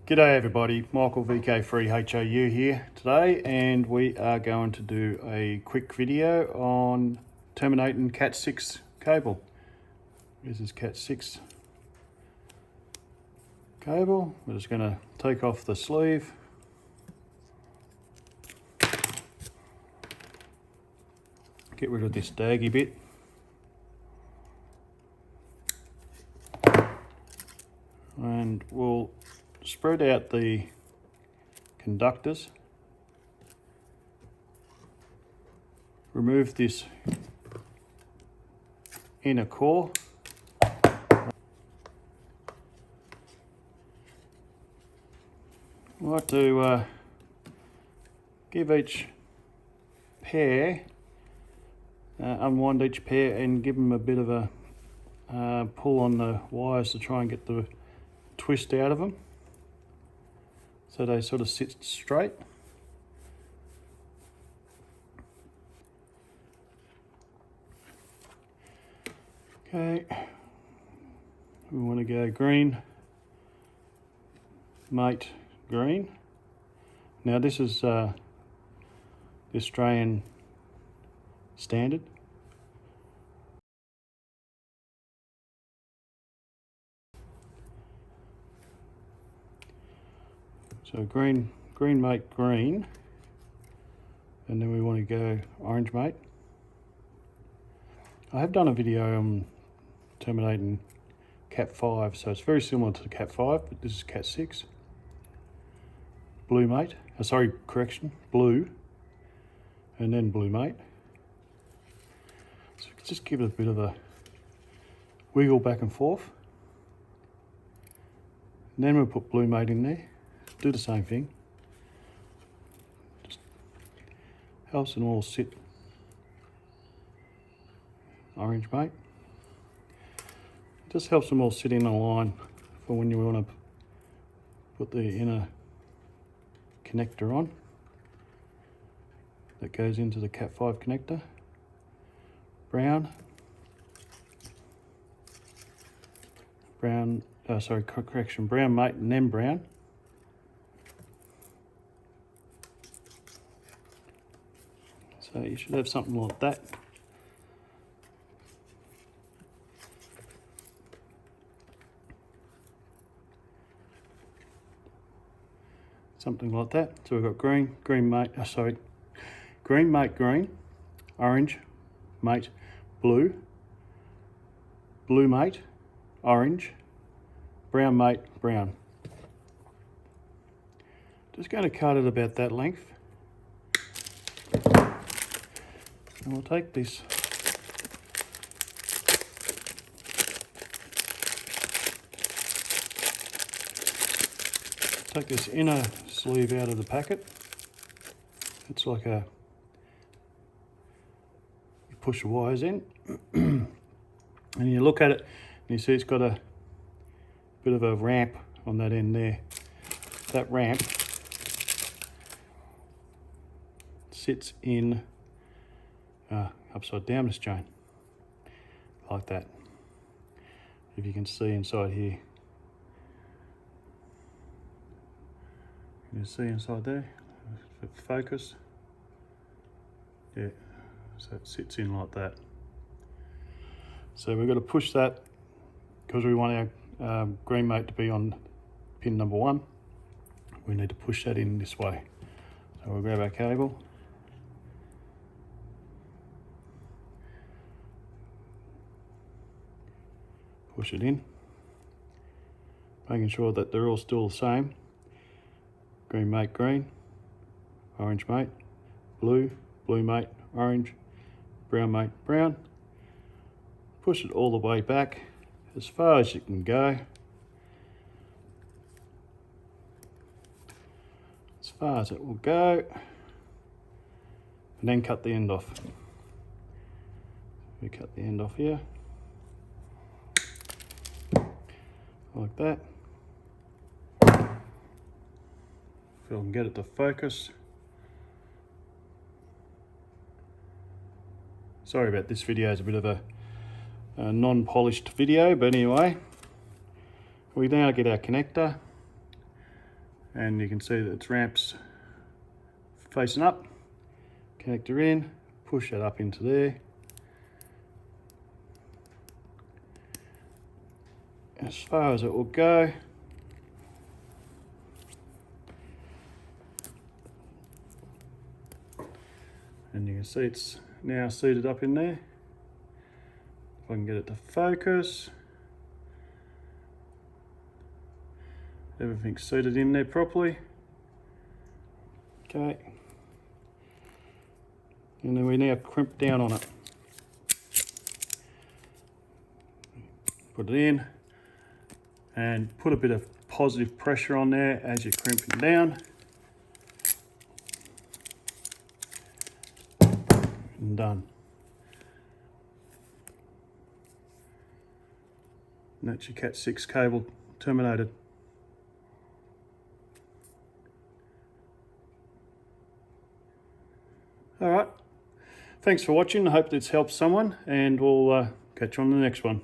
G'day everybody, Michael VK3HAU here today, and we are going to do a quick video on terminating Cat6 cable. This is Cat6 cable. We're just going to take off the sleeve. Get rid of this daggy bit. And we'll spread out the conductors. Remove this inner core. I like to give each pair, unwind each pair and give them a bit of a pull on the wires to try and get the twist out of them, so they sort of sit straight. Okay, we want to go green, mate, green. Now this is the Australian standard. So green, mate, green, and then we want to go orange, mate. I have done a video on terminating Cat5, so it's very similar to the Cat5, but this is Cat6. Blue, mate. Blue, and then blue, mate. So just give it a bit of a wiggle back and forth. And then we'll put blue, mate in there. Do the same thing. Just helps them all sit. Orange, mate. Just helps them all sit in a line for when you want to put the inner connector on that goes into the Cat5 connector. Brown, brown mate, and then brown. So you should have something like that. Something like that. So we've got green, mate, green, orange, mate, blue, mate, orange, brown, mate, brown. Just going to cut it about that length. And we'll take this inner sleeve out of the packet. It's like you push the wires in and you look at it and you see it's got a bit of a ramp on that end there. That ramp sits in upside down this chain, like that. If you can see inside here. You see inside there, focus. Yeah, so it sits in like that. So we've got to push that because we want our green mate to be on pin number 1. We need to push that in this way. So we'll grab our cable. Push it in, making sure that they're all still the same. Green mate, green, orange mate, blue, mate, orange, brown mate, brown. Push it all the way back as far as you can go. As far as it will go. And then cut the end off. We cut the end off here. Like that. If I can get it to focus. Sorry about this video, it's a bit of a non-polished video, but anyway, we now get our connector and you can see that its ramp's facing up. Connector in, push that up into there. As far as it will go. And you can see it's now seated up in there. If I can get it to focus. Everything's seated in there properly. Okay. And then we now crimp down on it. Put it in and put a bit of positive pressure on there as you're crimping down. And done. And that's your Cat6 cable terminated. All right, thanks for watching. I hope this helps someone, and we'll catch you on the next one.